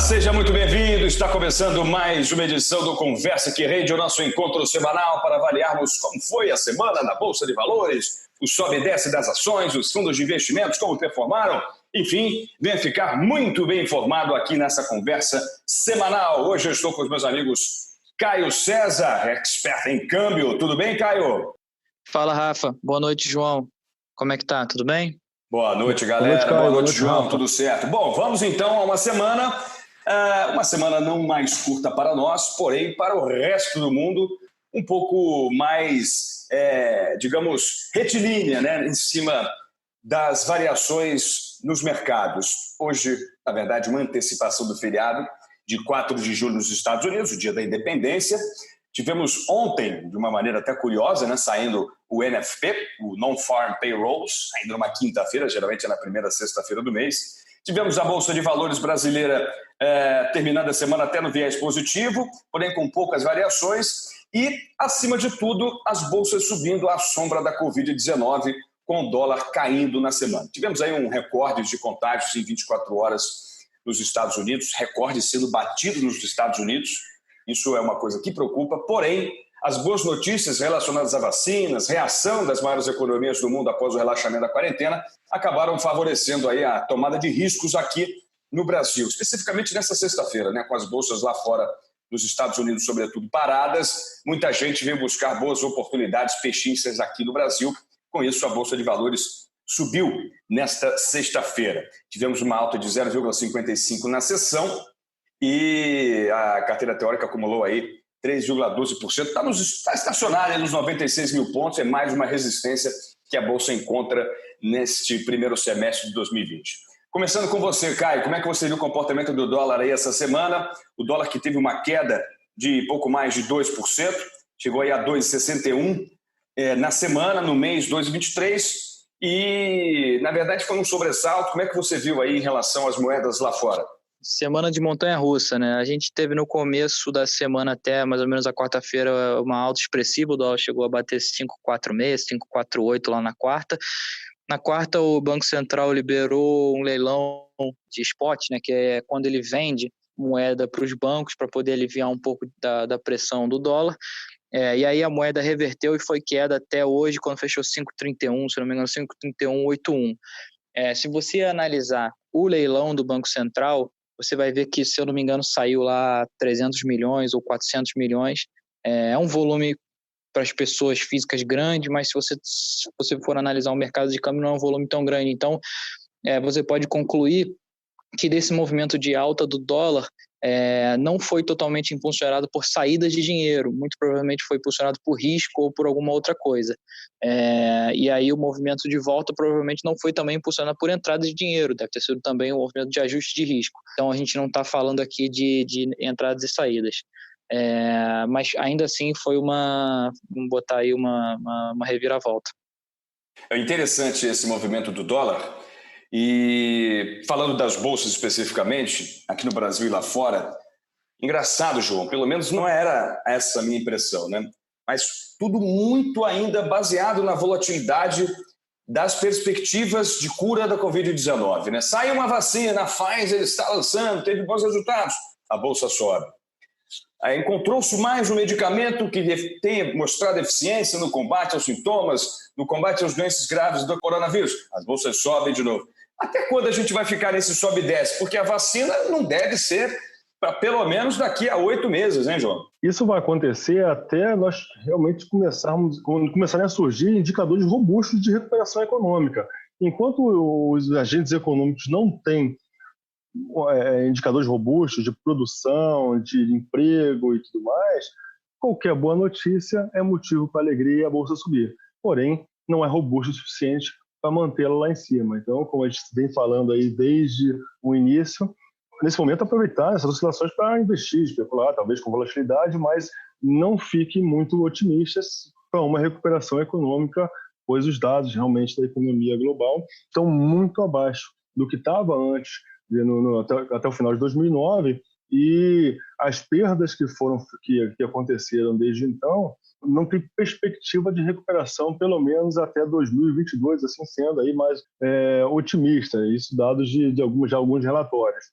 seja muito bem-vindo. Está começando mais uma edição do Conversa Aqui Rede, o nosso encontro semanal para avaliarmos como foi a semana na Bolsa de Valores, o sobe e desce das ações, os fundos de investimentos, como performaram. Enfim, venha ficar muito bem informado aqui nessa conversa semanal. Hoje eu estou com os meus amigos Caio César, expert em câmbio. Tudo bem, Caio? Fala, Rafa. Boa noite, João. Como é que tá? Tudo bem? Boa noite, galera. Boa noite, João. Tudo certo? Bom, vamos então a uma semana não mais curta para nós, porém para o resto do mundo um pouco mais, digamos, retilínea, né, em cima das variações nos mercados. Hoje, na verdade, uma antecipação do feriado de 4 de julho nos Estados Unidos, o dia da independência. Tivemos ontem, de uma maneira até curiosa, né, saindo o NFP, o Non-Farm Payrolls, ainda numa quinta-feira, geralmente é na primeira sexta-feira do mês. Tivemos a Bolsa de Valores brasileira terminando a semana até no viés positivo, porém com poucas variações. E, acima de tudo, as bolsas subindo à sombra da Covid-19, com o dólar caindo na semana. Tivemos aí um recorde de contágios em 24 horas nos Estados Unidos, recorde sendo batido nos Estados Unidos. Isso é uma coisa que preocupa, porém, as boas notícias relacionadas a vacinas, reação das maiores economias do mundo após o relaxamento da quarentena, acabaram favorecendo aí a tomada de riscos aqui no Brasil, especificamente nessa sexta-feira, né, com as bolsas lá fora dos Estados Unidos, sobretudo, paradas. Muita gente veio buscar boas oportunidades pechinchas aqui no Brasil. Com isso, a Bolsa de Valores subiu nesta sexta-feira. Tivemos uma alta de 0,55 na sessão e a carteira teórica acumulou aí 3,12%. Está estacionária nos 96 mil pontos, é mais uma resistência que a Bolsa encontra neste primeiro semestre de 2020. Começando com você, Caio, como é que você viu o comportamento do dólar aí essa semana? O dólar que teve uma queda de pouco mais de 2%, chegou aí a 2,61 na semana, no mês 2,23, e na verdade foi um sobressalto. Como é que você viu aí em relação às moedas lá fora? Semana de montanha-russa, né? A gente teve no começo da semana até mais ou menos a quarta-feira uma alta expressiva, o dólar chegou a bater 5,46, 5,48 lá na quarta. Na quarta, o Banco Central liberou um leilão de spot, né, que é quando ele vende moeda para os bancos para poder aliviar um pouco da pressão do dólar. E aí a moeda reverteu e foi queda até hoje, quando fechou 5,31, se não me engano, 5,3181. Se você analisar o leilão do Banco Central, você vai ver que, se eu não me engano, saiu lá 300 milhões ou 400 milhões. É um volume para as pessoas físicas grande, mas se você for analisar o mercado de câmbio, não é um volume tão grande. Então, você pode concluir que desse movimento de alta do dólar não foi totalmente impulsionado por saídas de dinheiro, muito provavelmente foi impulsionado por risco ou por alguma outra coisa. E aí o movimento de volta provavelmente não foi também impulsionado por entrada de dinheiro, deve ter sido também um movimento de ajuste de risco. Então a gente não está falando aqui de entradas e saídas. Mas ainda assim foi vamos botar aí uma reviravolta. É interessante esse movimento do dólar. E falando das bolsas especificamente, aqui no Brasil e lá fora, engraçado, João, pelo menos não era essa a minha impressão, né? Mas tudo muito ainda baseado na volatilidade das perspectivas de cura da Covid-19, né? Sai uma vacina, a Pfizer está lançando, teve bons resultados, a bolsa sobe. Encontrou-se mais um medicamento que tenha mostrado eficiência no combate aos sintomas, no combate às doenças graves do coronavírus. As bolsas sobem de novo. Até quando a gente vai ficar nesse sobe e desce? Porque a vacina não deve ser para pelo menos daqui a 8 meses, hein, João? Isso vai acontecer até nós realmente começarem a surgir indicadores robustos de recuperação econômica. Enquanto os agentes econômicos não têm indicadores robustos de produção, de emprego e tudo mais, qualquer boa notícia é motivo para alegria e a bolsa subir. Porém, não é robusto o suficiente para mantê-la lá em cima. Então, como a gente vem falando aí desde o início, nesse momento aproveitar essas oscilações para investir, especular, talvez com volatilidade, mas não fique muito otimista para uma recuperação econômica, pois os dados realmente da economia global estão muito abaixo do que estava antes, até o final de 2009, e as perdas que aconteceram desde então não tem perspectiva de recuperação, pelo menos até 2022, assim sendo aí mais otimista, isso dados de alguns relatórios.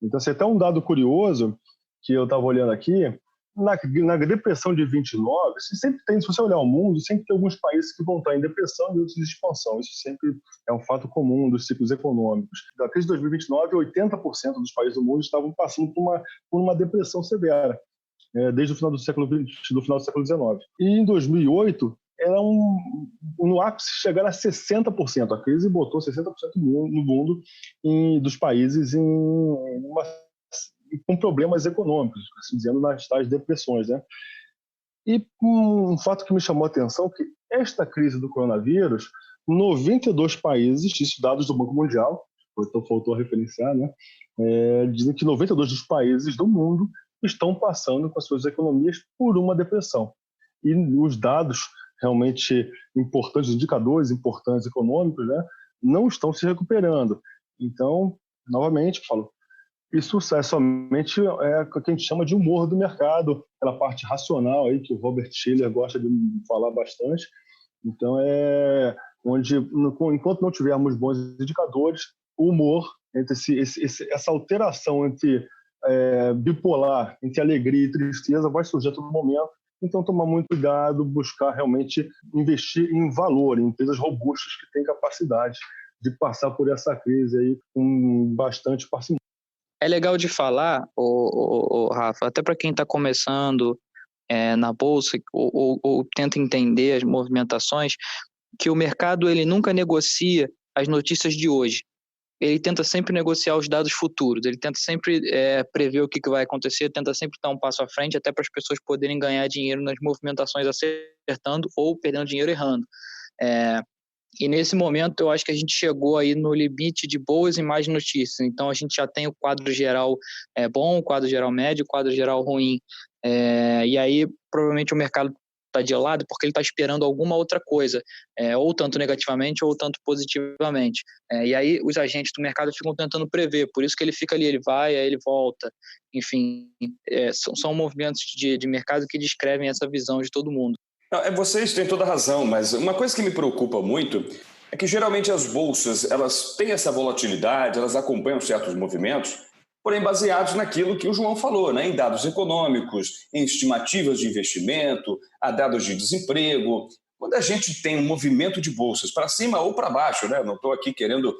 Então, assim, até um dado curioso que eu estava olhando aqui, na depressão de 29, sempre tem, se você olhar o mundo, sempre tem alguns países que vão estar em depressão e outros em expansão. Isso sempre é um fato comum dos ciclos econômicos. Da crise de 2029, 80% dos países do mundo estavam passando por uma depressão severa, desde o final do século XIX. E em 2008, era no ápice chegar a 60%. A crise botou 60% no mundo dos países com problemas econômicos, assim dizendo, nas tais depressões, né? E um fato que me chamou a atenção é que esta crise do coronavírus, 92 países, isso dados do Banco Mundial, então faltou referenciar, né? Dizem que 92 dos países do mundo estão passando com as suas economias por uma depressão. E os dados realmente importantes, os indicadores importantes econômicos, né, não estão se recuperando. Então, novamente, falo, isso é somente o que a gente chama de humor do mercado, aquela parte racional aí que o Robert Shiller gosta de falar bastante. Então, enquanto não tivermos bons indicadores, o humor, entre essa alteração entre bipolar, entre alegria e tristeza, vai surgir a todo momento. Então, tomar muito cuidado, buscar realmente investir em valor, em empresas robustas que têm capacidade de passar por essa crise aí com bastante parcimônia. É legal de falar, Rafa, até para quem está começando na Bolsa ou tenta entender as movimentações, que o mercado ele nunca negocia as notícias de hoje. Ele tenta sempre negociar os dados futuros, ele tenta sempre prever o que vai acontecer, tenta sempre dar um passo à frente, até para as pessoas poderem ganhar dinheiro nas movimentações acertando ou perdendo dinheiro errando. E nesse momento eu acho que a gente chegou aí no limite de boas e más notícias. Então a gente já tem o quadro geral bom, o quadro geral médio, o quadro geral ruim. E aí provavelmente o mercado está de lado porque ele está esperando alguma outra coisa, ou tanto negativamente ou tanto positivamente. E aí os agentes do mercado ficam tentando prever, por isso que ele fica ali, ele vai, aí ele volta. Enfim, são movimentos de mercado que descrevem essa visão de todo mundo. Vocês têm toda a razão, mas uma coisa que me preocupa muito é que geralmente as bolsas elas têm essa volatilidade, elas acompanham certos movimentos, porém baseados naquilo que o João falou, né? Em dados econômicos, em estimativas de investimento, a dados de desemprego. Quando a gente tem um movimento de bolsas para cima ou para baixo, né? Não estou aqui querendo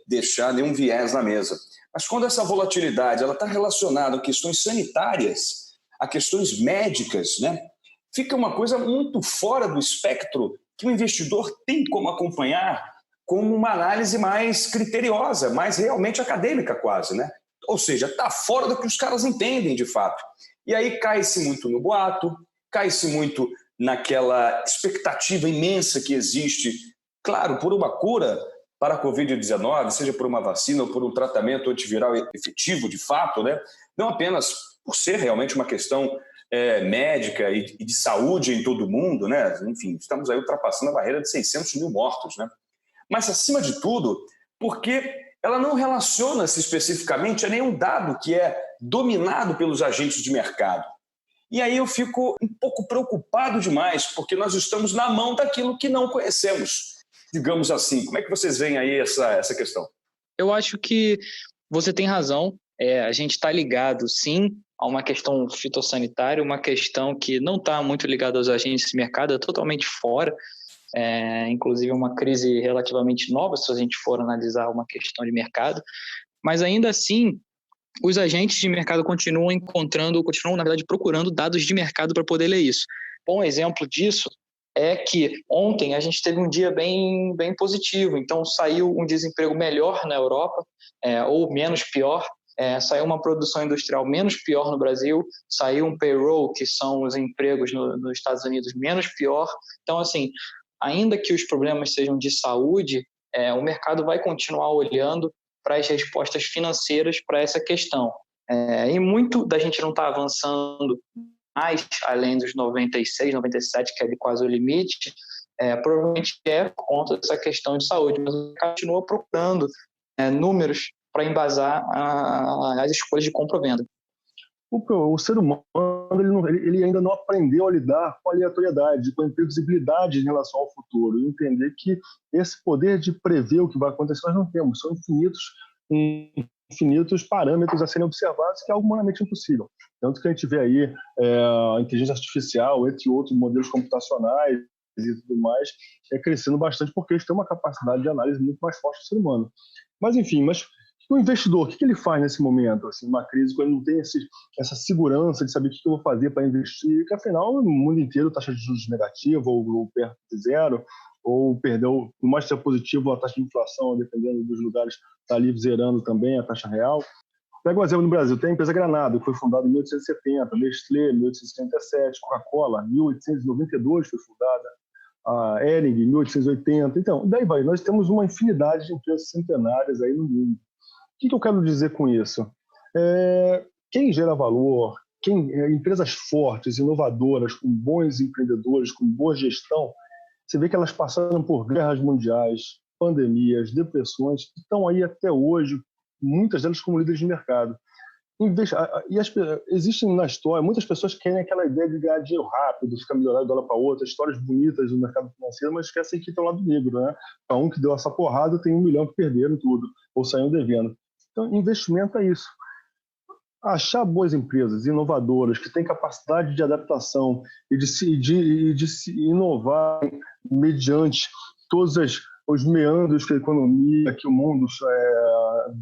deixar nenhum viés na mesa, mas quando essa volatilidade está relacionada a questões sanitárias, a questões médicas, né? Fica uma coisa muito fora do espectro que o investidor tem como acompanhar como uma análise mais criteriosa, mais realmente acadêmica quase, né? Ou seja, está fora do que os caras entendem de fato. E aí cai-se muito no boato, cai-se muito naquela expectativa imensa que existe, claro, por uma cura para a Covid-19, seja por uma vacina ou por um tratamento antiviral efetivo de fato, né? Não apenas por ser realmente uma questão médica e de saúde em todo o mundo, né? Enfim, estamos aí ultrapassando a barreira de 600 mil mortos, né? Mas, acima de tudo, porque ela não relaciona-se especificamente a nenhum dado que é dominado pelos agentes de mercado. E aí eu fico um pouco preocupado demais, porque nós estamos na mão daquilo que não conhecemos, digamos assim. Como é que vocês veem aí essa questão? Eu acho que você tem razão. A gente está ligado, sim, a uma questão fitossanitária, uma questão que não está muito ligada aos agentes de mercado, é totalmente fora. Inclusive uma crise relativamente nova, se a gente for analisar uma questão de mercado. Mas ainda assim, os agentes de mercado continuam, na verdade, procurando dados de mercado para poder ler isso. Bom exemplo disso é que ontem a gente teve um dia bem, bem positivo. Então, saiu um desemprego melhor na Europa, ou menos pior. Saiu uma produção industrial menos pior no Brasil, saiu um payroll, que são os empregos nos Estados Unidos, menos pior. Então, assim, ainda que os problemas sejam de saúde, o mercado vai continuar olhando para as respostas financeiras para essa questão. E muito da gente não está avançando mais além dos 96, 97, que é quase o limite, provavelmente por conta dessa questão de saúde, mas o mercado continua procurando números para embasar as escolhas de compra ou venda. O ser humano ele ainda não aprendeu a lidar com a aleatoriedade, com a imprevisibilidade em relação ao futuro, e entender que esse poder de prever o que vai acontecer nós não temos, são infinitos infinitos parâmetros a serem observados, que é algo humanamente impossível. Tanto que a gente vê aí a inteligência artificial, entre outros modelos computacionais e tudo mais, crescendo bastante, porque eles têm uma capacidade de análise muito mais forte do ser humano. Mas, enfim, o investidor, o que ele faz nesse momento, assim, uma crise, quando não tem essa segurança de saber o que eu vou fazer para investir, que afinal, no mundo inteiro, taxa de juros negativa ou perto de zero, ou perdeu, por mais que seja positivo, a taxa de inflação, dependendo dos lugares, está ali zerando também a taxa real. Pega o exemplo no Brasil, tem a empresa Granado, que foi fundada em 1870, Nestlé, 1877, Coca-Cola, 1892 foi fundada, a Hering, 1880. Então, daí vai, nós temos uma infinidade de empresas centenárias aí no mundo. O que eu quero dizer com isso? Quem gera valor, empresas fortes, inovadoras, com bons empreendedores, com boa gestão, você vê que elas passaram por guerras mundiais, pandemias, depressões, estão aí até hoje, muitas delas como líderes de mercado. Existem na história, muitas pessoas querem aquela ideia de ganhar dinheiro rápido, ficar melhorado de uma hora para outra, histórias bonitas do mercado financeiro, mas esquecem que tem o lado negro, né? Para um que deu essa porrada, tem 1 milhão que perderam tudo, ou saíram devendo. Então, investimento é isso. Achar boas empresas inovadoras, que têm capacidade de adaptação e de se inovar mediante todos os meandros que a economia, que o mundo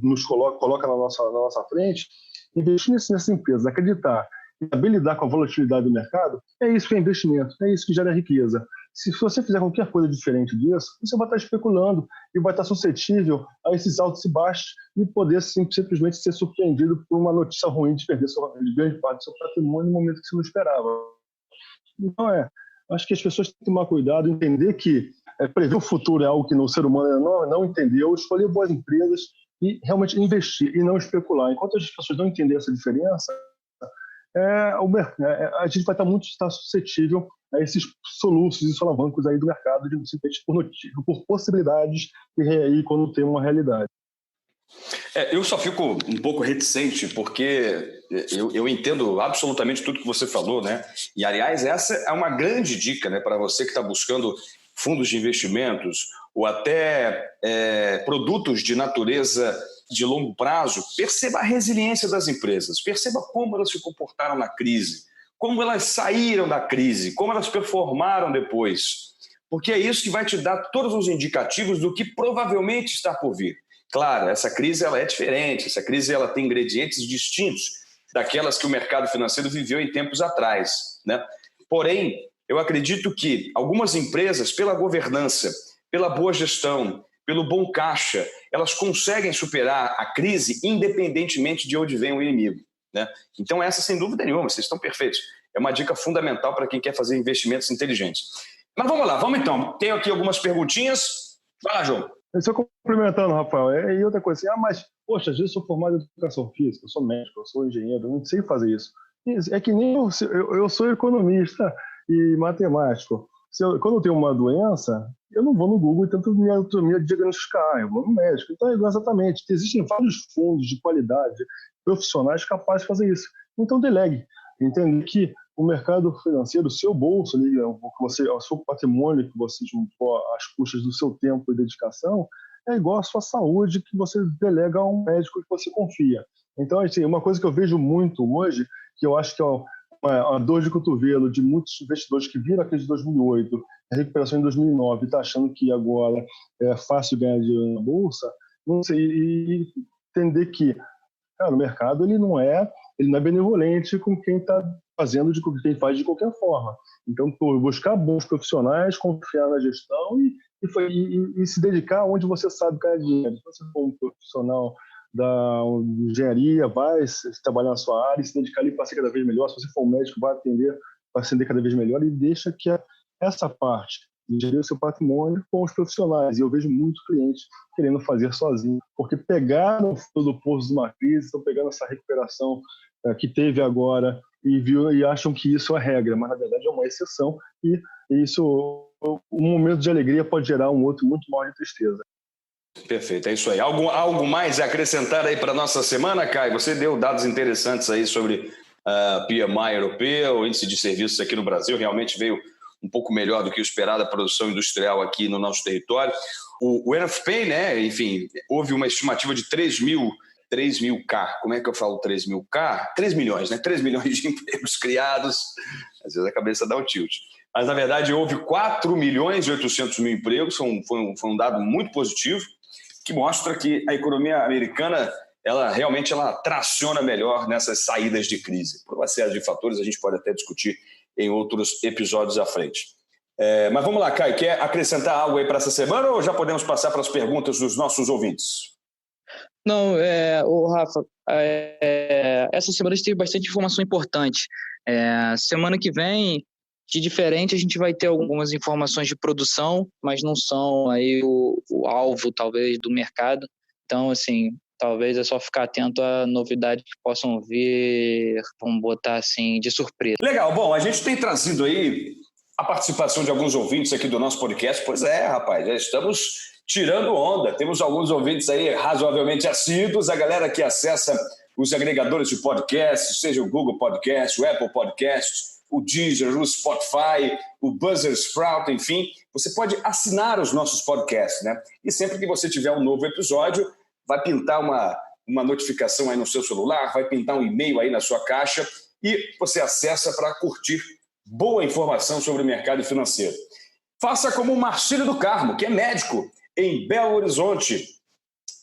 nos coloca na nossa frente, investir nessas empresas, acreditar e saber lidar com a volatilidade do mercado, é isso que é investimento, é isso que gera riqueza. Se você fizer qualquer coisa diferente disso, você vai estar especulando e vai estar suscetível a esses altos e baixos e poder simplesmente ser surpreendido por uma notícia ruim de perder grande parte do seu patrimônio no momento que você não esperava. Então, acho que as pessoas têm que tomar cuidado, entender que prever o futuro é algo que o ser humano não entendeu, escolher boas empresas e realmente investir e não especular. Enquanto as pessoas não entenderem essa diferença, a gente vai estar suscetível a esses soluços e solavancos aí do mercado, de simplesmente por possibilidades e quando tem uma realidade. Eu só fico um pouco reticente, porque eu entendo absolutamente tudo que você falou, né? E, aliás, essa é uma grande dica, né, para você que está buscando fundos de investimentos ou até produtos de natureza de longo prazo. Perceba a resiliência das empresas, perceba como elas se comportaram na crise, como elas saíram da crise, como elas performaram depois, porque é isso que vai te dar todos os indicativos do que provavelmente está por vir. Claro, essa crise ela é diferente, essa crise ela tem ingredientes distintos daquelas que o mercado financeiro viveu em tempos atrás, né? Porém, eu acredito que algumas empresas, pela governança, pela boa gestão, pelo bom caixa, elas conseguem superar a crise independentemente de onde vem o inimigo, né? Então essa, sem dúvida nenhuma, vocês estão perfeitos. É uma dica fundamental para quem quer fazer investimentos inteligentes. Mas vamos lá, vamos então. Tenho aqui algumas perguntinhas. Vai lá, João. Só complementando, Rafael, e outra coisa assim, mas, poxa, às vezes eu sou formado em educação física, eu sou médico, eu sou engenheiro, eu não sei fazer isso. É que nem eu sou economista e matemático. Quando eu tenho uma doença, eu não vou no Google e tento me diagnosticar, eu vou no médico. Então, exatamente, existem vários fundos de qualidade profissionais capazes de fazer isso. Então, delegue. Entender que o mercado financeiro, o seu bolso, o seu patrimônio que você juntou às custas do seu tempo e dedicação, é igual à sua saúde que você delega a um médico que você confia. Então, assim, uma coisa que eu vejo muito hoje, que eu acho que é a dor de cotovelo de muitos investidores que viram a crise de 2008, a recuperação em 2009, e está achando que agora é fácil ganhar dinheiro na bolsa, não sei, e entender que, cara, o mercado ele não é benevolente com quem está fazendo com quem faz de qualquer forma. Então, buscar bons profissionais, confiar na gestão e se dedicar onde você sabe ganhar dinheiro. Se você for um profissional da engenharia, vai trabalhar na sua área e se dedicar ali para ser cada vez melhor. Se você for um médico, vai atender para ser cada vez melhor e deixa que essa parte de gerir o seu patrimônio com os profissionais. E eu vejo muitos clientes querendo fazer sozinho, porque pegaram do poço de uma crise, estão pegando essa recuperação que teve agora e acham que isso é regra, mas na verdade é uma exceção e isso, um momento de alegria pode gerar um outro muito maior de tristeza. Perfeito, é isso aí. Algo mais a acrescentar aí para a nossa semana, Caio? Você deu dados interessantes aí sobre PMI europeu, o índice de serviços aqui no Brasil, realmente veio um pouco melhor do que o esperado a produção industrial aqui no nosso território. O NFP, né, enfim, houve uma estimativa de 3 mil 3.000K. Como é que eu falo 3.000K? 3 milhões, né? 3 milhões de empregos criados. Às vezes a cabeça dá um tilt. Mas, na verdade, houve 4.800.000 empregos. Foi um dado muito positivo, que mostra que a economia americana realmente traciona melhor nessas saídas de crise. Por uma série de fatores, a gente pode até discutir em outros episódios à frente. Mas vamos lá, Caio, quer acrescentar algo aí para essa semana ou já podemos passar para as perguntas dos nossos ouvintes? Não, Rafa, essa semana a gente teve bastante informação importante. Semana que vem, de diferente, a gente vai ter algumas informações de produção, mas não são aí o alvo, talvez, do mercado. Então, assim, talvez é só ficar atento a novidades que possam vir, vamos botar assim, de surpresa. Legal, bom, a gente tem trazido aí a participação de alguns ouvintes aqui do nosso podcast. Pois é, rapaz, já estamos tirando onda. Temos alguns ouvintes aí razoavelmente assíduos, a galera que acessa os agregadores de podcast, seja o Google Podcast, o Apple Podcast, o Deezer, o Spotify, o Buzzsprout, enfim. Você pode assinar os nossos podcasts, né? E sempre que você tiver um novo episódio, vai pintar uma notificação aí no seu celular, vai pintar um e-mail aí na sua caixa e você acessa para curtir boa informação sobre o mercado financeiro. Faça como o Marcílio do Carmo, que é médico em Belo Horizonte.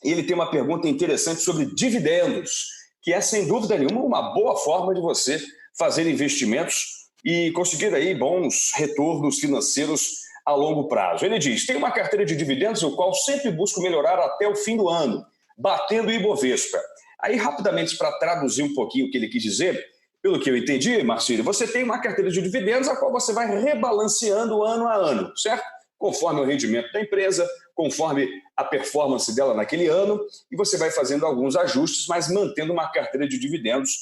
Ele tem uma pergunta interessante sobre dividendos, que é, sem dúvida nenhuma, uma boa forma de você fazer investimentos e conseguir aí bons retornos financeiros a longo prazo. Ele diz: tem uma carteira de dividendos, o qual sempre busco melhorar até o fim do ano, batendo o Ibovespa. Aí, rapidamente, para traduzir um pouquinho o que ele quis dizer, pelo que eu entendi, Marcílio, você tem uma carteira de dividendos a qual você vai rebalanceando ano a ano, certo? Conforme o rendimento da empresa, conforme a performance dela naquele ano, e você vai fazendo alguns ajustes, mas mantendo uma carteira de dividendos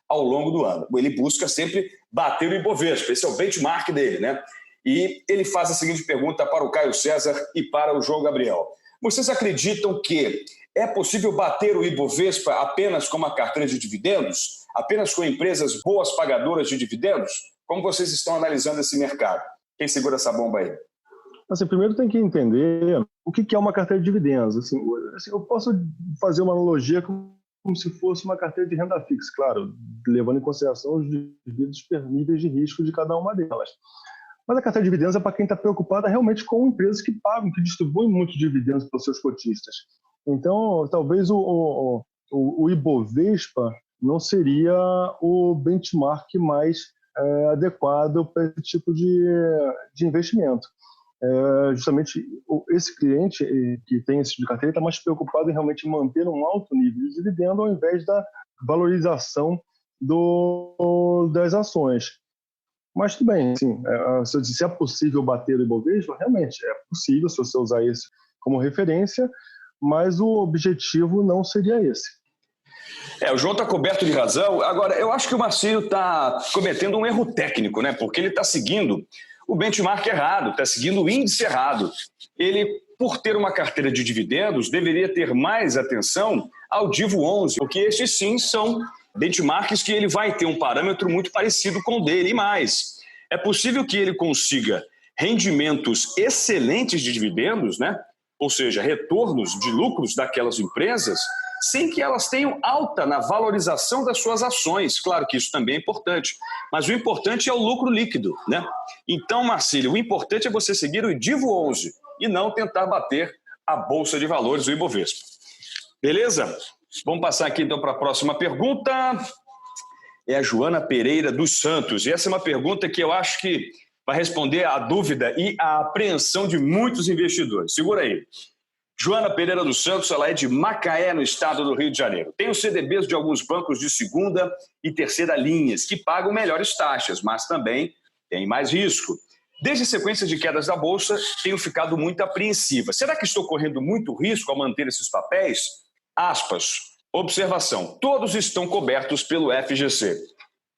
ao longo do ano. Ele busca sempre bater o Ibovespa, esse é o benchmark dele, né? E ele faz a seguinte pergunta para o Caio César e para o João Gabriel. Vocês acreditam que é possível bater o Ibovespa apenas com uma carteira de dividendos? Apenas com empresas boas pagadoras de dividendos? Como vocês estão analisando esse mercado? Quem segura essa bomba aí? Assim, primeiro tem que entender o que é uma carteira de dividendos. Assim, eu posso fazer uma analogia como se fosse uma carteira de renda fixa, claro, levando em consideração os devidos níveis de risco de cada uma delas. Mas a carteira de dividendos é para quem está preocupado realmente com empresas que pagam, que distribuem muitos dividendos para os seus cotistas. Então, talvez o Ibovespa não seria o benchmark mais adequado para esse tipo de investimento. Justamente esse cliente que tem esse tipo de carteira está mais preocupado em realmente manter um alto nível de dividendo ao invés da valorização das ações. Mas tudo bem, assim, se é possível bater o Ibovespa, realmente é possível se você usar esse como referência, mas o objetivo não seria esse. O João está coberto de razão. Agora, eu acho que o Marcílio está cometendo um erro técnico, né? Porque ele está seguindo o benchmark errado, está seguindo o índice errado. Ele, por ter uma carteira de dividendos, deveria ter mais atenção ao Divo 11, porque estes sim são benchmarks que ele vai ter um parâmetro muito parecido com o dele. E mais, é possível que ele consiga rendimentos excelentes de dividendos, né? Ou seja, retornos de lucros daquelas empresas, sem que elas tenham alta na valorização das suas ações. Claro que isso também é importante, mas o importante é o lucro líquido, né? Então, Marcílio, o importante é você seguir o Divo 11 e não tentar bater a Bolsa de Valores, o Ibovespa. Beleza? Vamos passar aqui então para a próxima pergunta. É a Joana Pereira dos Santos. E essa é uma pergunta que eu acho que vai responder à dúvida e à apreensão de muitos investidores. Segura aí. Joana Pereira dos Santos, ela é de Macaé, no estado do Rio de Janeiro. Tem os CDBs de alguns bancos de segunda e terceira linhas, que pagam melhores taxas, mas também tem mais risco. Desde a sequência de quedas da Bolsa, tenho ficado muito apreensiva. Será que estou correndo muito risco ao manter esses papéis? Aspas. Observação. Todos estão cobertos pelo FGC.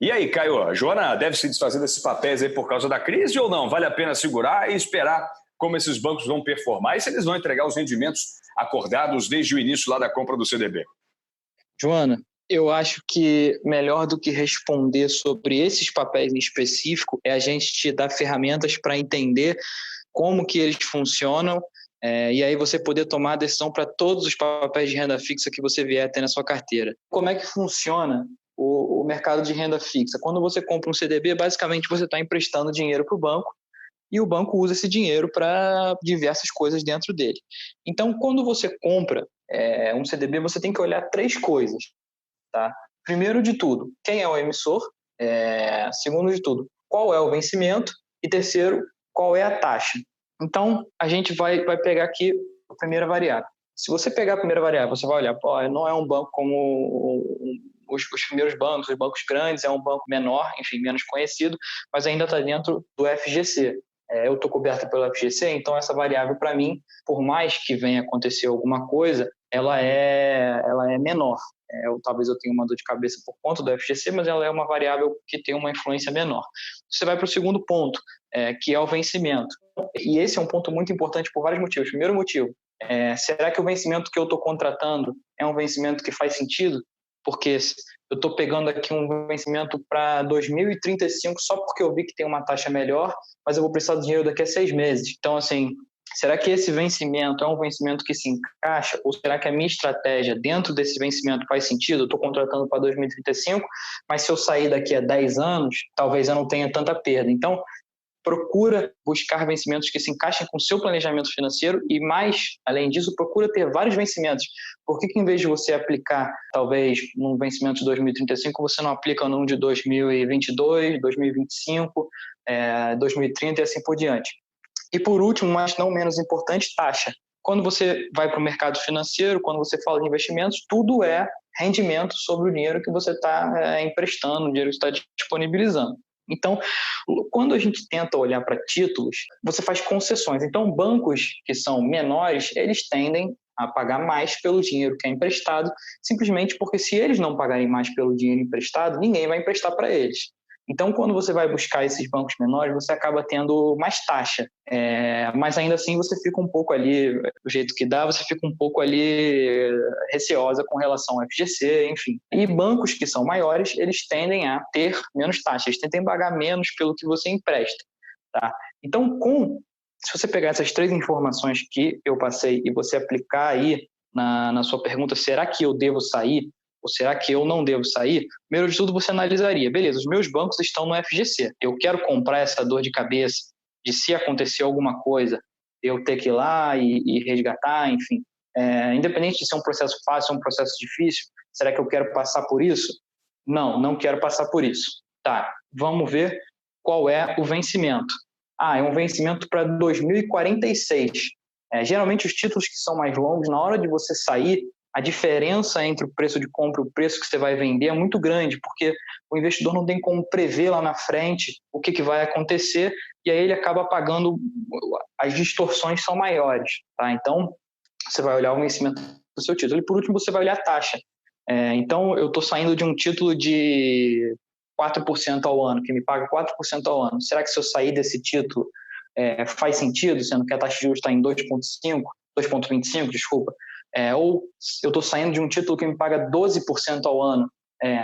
E aí, Caio, a Joana deve se desfazer desses papéis aí por causa da crise ou não? Vale a pena segurar e esperar como esses bancos vão performar e se eles vão entregar os rendimentos acordados desde o início lá da compra do CDB? Joana, eu acho que melhor do que responder sobre esses papéis em específico é a gente te dar ferramentas para entender como que eles funcionam E aí você poder tomar a decisão para todos os papéis de renda fixa que você vier a ter na sua carteira. Como é que funciona o mercado de renda fixa? Quando você compra um CDB, basicamente você está emprestando dinheiro para o banco e o banco usa esse dinheiro para diversas coisas dentro dele. Então, quando você compra um CDB, você tem que olhar 3 coisas. Tá? Primeiro de tudo, quem é o emissor? Segundo de tudo, qual é o vencimento? E terceiro, qual é a taxa? Então, a gente vai pegar aqui a primeira variável. Se você pegar a primeira variável, você vai olhar, não é um banco como os primeiros bancos, os bancos grandes, é um banco menor, enfim, menos conhecido, mas ainda está dentro do FGC. Eu estou coberto pelo FGC, então essa variável, para mim, por mais que venha acontecer alguma coisa, ela é menor. Talvez eu tenha uma dor de cabeça por conta do FGC, mas ela é uma variável que tem uma influência menor. Você vai para o segundo ponto, que é o vencimento. E esse é um ponto muito importante por vários motivos. Primeiro motivo, será que o vencimento que eu estou contratando é um vencimento que faz sentido? Porque eu estou pegando aqui um vencimento para 2035 só porque eu vi que tem uma taxa melhor, mas eu vou precisar do dinheiro daqui a 6 meses. Então, assim, será que esse vencimento é um vencimento que se encaixa? Ou será que a minha estratégia dentro desse vencimento faz sentido? Eu estou contratando para 2035, mas se eu sair daqui a 10 anos, talvez eu não tenha tanta perda. Então, procura buscar vencimentos que se encaixem com o seu planejamento financeiro e, mais, além disso, procura ter vários vencimentos. Por que em vez de você aplicar, talvez, num vencimento de 2035, você não aplica num de 2022, 2025, 2030 e assim por diante? E, por último, mas não menos importante, taxa. Quando você vai para o mercado financeiro, quando você fala de investimentos, tudo é rendimento sobre o dinheiro que você está emprestando, o dinheiro que você está disponibilizando. Então, quando a gente tenta olhar para títulos, você faz concessões. Então, bancos que são menores, eles tendem a pagar mais pelo dinheiro que é emprestado, simplesmente porque se eles não pagarem mais pelo dinheiro emprestado, ninguém vai emprestar para eles. Então, quando você vai buscar esses bancos menores, você acaba tendo mais taxa. Mas ainda assim, você fica um pouco ali, do jeito que dá, você fica um pouco ali receosa com relação ao FGC, enfim. E bancos que são maiores, eles tendem a ter menos taxa, eles tendem a pagar menos pelo que você empresta. Tá? Então, se você pegar essas 3 informações que eu passei e você aplicar aí na sua pergunta, será que eu devo sair? Ou será que eu não devo sair? Primeiro de tudo, você analisaria, beleza, os meus bancos estão no FGC, eu quero comprar essa dor de cabeça de se acontecer alguma coisa, eu ter que ir lá e resgatar, enfim. Independente de ser um processo fácil ou um processo difícil, será que eu quero passar por isso? Não quero passar por isso. Tá, vamos ver qual é o vencimento. É um vencimento para 2046. Geralmente os títulos que são mais longos, na hora de você sair, a diferença entre o preço de compra e o preço que você vai vender é muito grande, porque o investidor não tem como prever lá na frente o que vai acontecer, e aí ele acaba pagando, as distorções são maiores. Tá? Então, você vai olhar o vencimento do seu título. E, por último, você vai olhar a taxa. Então, eu estou saindo de um título de 4% ao ano, que me paga 4% ao ano. Será que se eu sair desse título faz sentido, sendo que a taxa de juros está em 2,25, desculpa? Ou eu estou saindo de um título que me paga 12% ao ano.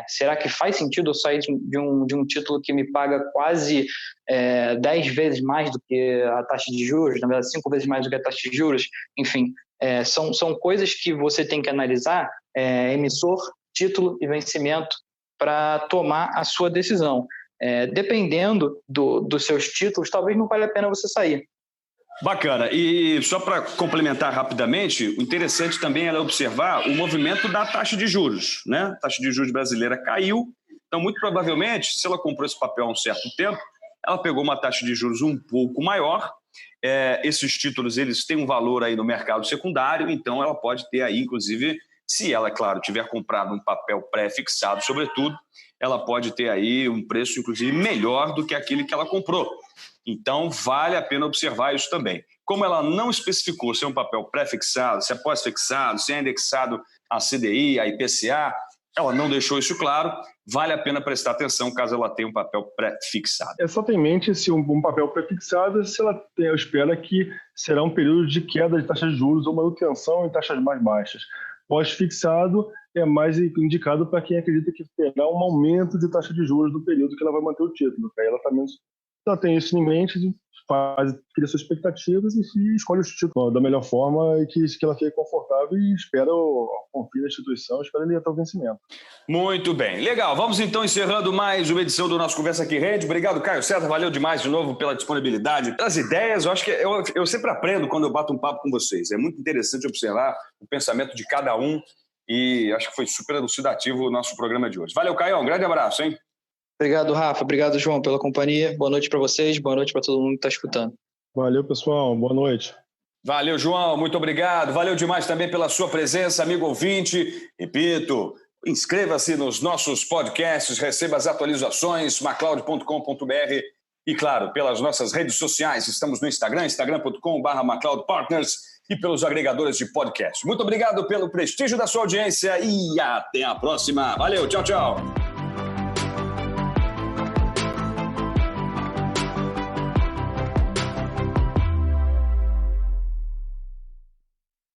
Será que faz sentido eu sair de um título que me paga quase 10 vezes mais do que a taxa de juros, na verdade 5 vezes mais do que a taxa de juros? Enfim, são coisas que você tem que analisar, emissor, título e vencimento, para tomar a sua decisão. Dependendo dos seus títulos, talvez não valha a pena você sair. Bacana. E só para complementar rapidamente, o interessante também é observar o movimento da taxa de juros, né? A taxa de juros brasileira caiu, então muito provavelmente, se ela comprou esse papel há um certo tempo, ela pegou uma taxa de juros um pouco maior. Esses títulos, eles têm um valor aí no mercado secundário, então ela pode ter aí, inclusive, se ela, claro, tiver comprado um papel pré-fixado, sobretudo, ela pode ter aí um preço, inclusive, melhor do que aquele que ela comprou. Então, vale a pena observar isso também. Como ela não especificou se é um papel pré-fixado, se é pós-fixado, se é indexado a CDI, a IPCA, ela não deixou isso claro, vale a pena prestar atenção caso ela tenha um papel pré-fixado. Só tem em mente se um papel pré-fixado, se ela espera que será um período de queda de taxas de juros ou manutenção em taxas mais baixas. Pós-fixado é mais indicado para quem acredita que terá um aumento de taxa de juros no período que ela vai manter o título, aí ela está menos ela tem isso em mente, cria suas expectativas e escolhe o título da melhor forma e que ela fique confortável e confia na instituição, espera ele até o vencimento. Muito bem. Legal. Vamos então encerrando mais uma edição do nosso Conversa Aqui Rede. Obrigado, Caio César. Valeu demais de novo pela disponibilidade, pelas ideias. Eu acho que eu sempre aprendo quando eu bato um papo com vocês. É muito interessante observar o pensamento de cada um e acho que foi super elucidativo o nosso programa de hoje. Valeu, Caio. Um grande abraço, hein? Obrigado, Rafa. Obrigado, João, pela companhia. Boa noite para vocês. Boa noite para todo mundo que está escutando. Valeu, pessoal. Boa noite. Valeu, João. Muito obrigado. Valeu demais também pela sua presença, amigo ouvinte. Repito, inscreva-se nos nossos podcasts, receba as atualizações, macleod.com.br e, claro, pelas nossas redes sociais. Estamos no Instagram, instagram.com/MacLeodPartners e pelos agregadores de podcast. Muito obrigado pelo prestígio da sua audiência e até a próxima. Valeu, tchau, tchau.